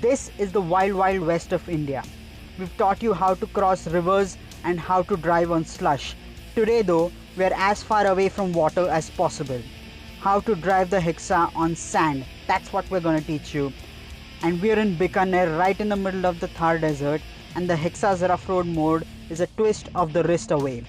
This is the wild wild west of India. We've taught you how to cross rivers and how to drive on slush. Today though, we're as far away from water as possible. How to drive the Hexa on sand, that's what we're gonna teach you. And we're in Bikaner, right in the middle of the Thar desert, and the Hexa's rough road mode is a twist of the wrist away.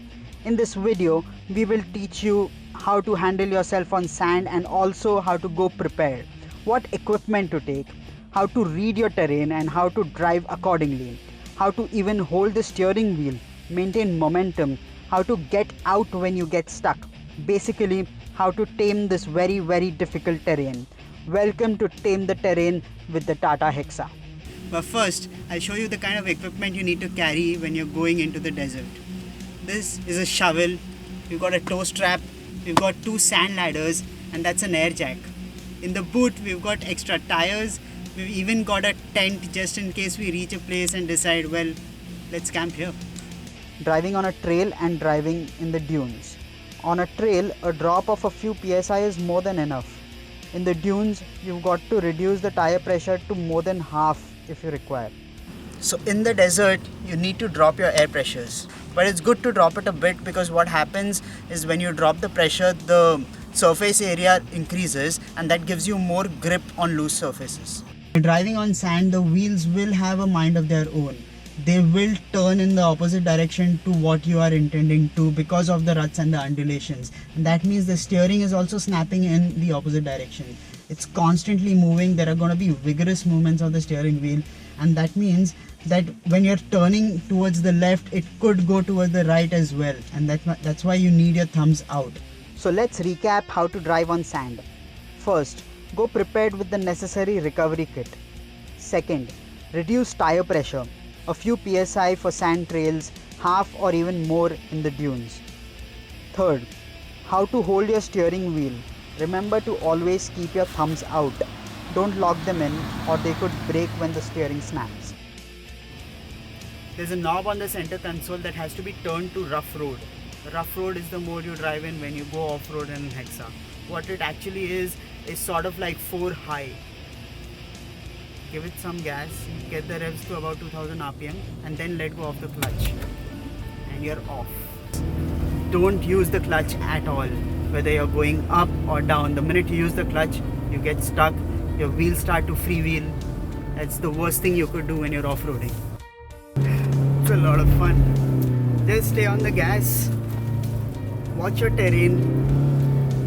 In this video, we will teach you how to handle yourself on sand and also how to go prepared, what equipment to take, how to read your terrain and how to drive accordingly, how to even hold the steering wheel, maintain momentum, how to get out when you get stuck, basically how to tame this very difficult terrain. Welcome to Tame the Terrain with the Tata Hexa. But first, I'll show you the kind of equipment you need to carry when you're going into the desert. This is a shovel, we've got a tow strap, we've got 2 sand ladders, and that's an air jack. In the boot, we've got extra tires, we've even got a tent just in case we reach a place and decide, well, let's camp here. Driving on a trail and driving in the dunes. On a trail, a drop of a few psi is more than enough. In the dunes, you've got to reduce the tire pressure to more than half if you require. So in the desert, you need to drop your air pressures. But it's good to drop it a bit because what happens is when you drop the pressure, the surface area increases and that gives you more grip on loose surfaces. Driving on sand, the wheels will have a mind of their own. They will turn in the opposite direction to what you are intending to because of the ruts and the undulations. And that means the steering is also snapping in the opposite direction. It's constantly moving. There are going to be vigorous movements of the steering wheel, and that means that when you're turning towards the left, it could go towards the right as well, and that's why you need your thumbs out. So let's recap how to drive on sand. First, go prepared with the necessary recovery kit. Second, reduce tire pressure, a few psi for sand trails, half or even more in the dunes. Third, how to hold your steering wheel. Remember to always keep your thumbs out. Don't lock them in or they could break when the steering snaps. There's a knob on the center console that has to be turned to rough road. Rough road is the mode you drive in when you go off-road in Hexa. What it actually is sort of like 4 high. Give it some gas, get the revs to about 2000 RPM and then let go of the clutch. And you're off. Don't use the clutch at all, whether you're going up or down. The minute you use the clutch, you get stuck, your wheels start to freewheel. That's the worst thing you could do when you're off-roading. It's a lot of fun. Just stay on the gas, watch your terrain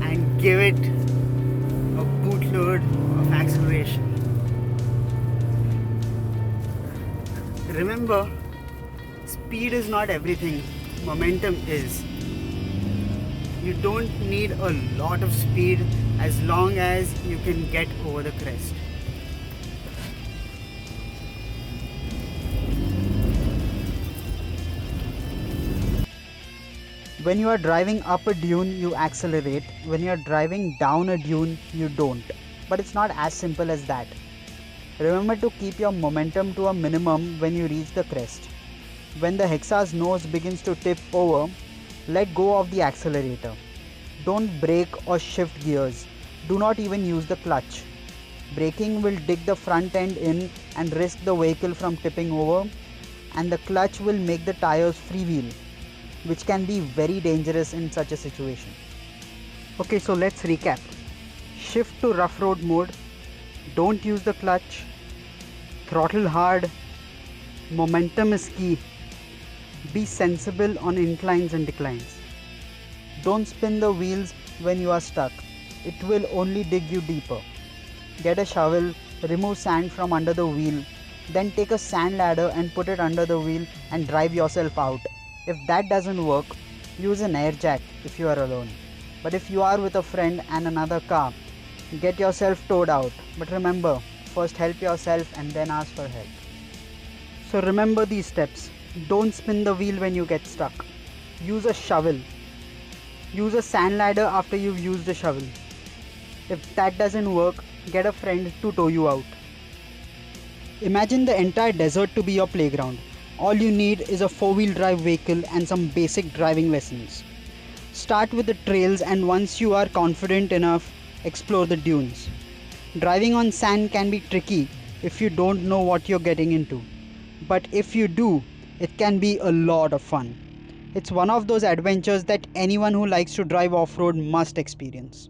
and give it a bootload of acceleration. Remember, speed is not everything, momentum is. You don't need a lot of speed as long as you can get over the crest. When you are driving up a dune, you accelerate. When you are driving down a dune, you don't. But it's not as simple as that. Remember to keep your momentum to a minimum when you reach the crest. When the Hexa's nose begins to tip over, let go of the accelerator. Don't brake or shift gears. Do not even use the clutch. Braking will dig the front end in and risk the vehicle from tipping over, and the clutch will make the tires freewheel, which can be very dangerous in such a situation. Okay, so let's recap. Shift to rough road mode. Don't use the clutch. Throttle hard. Momentum is key. Be sensible on inclines and declines. Don't spin the wheels when you are stuck. It will only dig you deeper. Get a shovel, remove sand from under the wheel, then take a sand ladder and put it under the wheel and drive yourself out. If that doesn't work, use an air jack if you are alone. But if you are with a friend and another car, get yourself towed out. But remember, first help yourself and then ask for help. So remember these steps. Don't spin the wheel when you get stuck. Use a shovel. Use a sand ladder after you've used a shovel. If that doesn't work, get a friend to tow you out. Imagine the entire desert to be your playground. All you need is a 4-wheel drive vehicle and some basic driving lessons. Start with the trails, and once you are confident enough, explore the dunes. Driving on sand can be tricky, if you don't know what you're getting into. But if you do, it can be a lot of fun. It's one of those adventures that anyone who likes to drive off road must experience.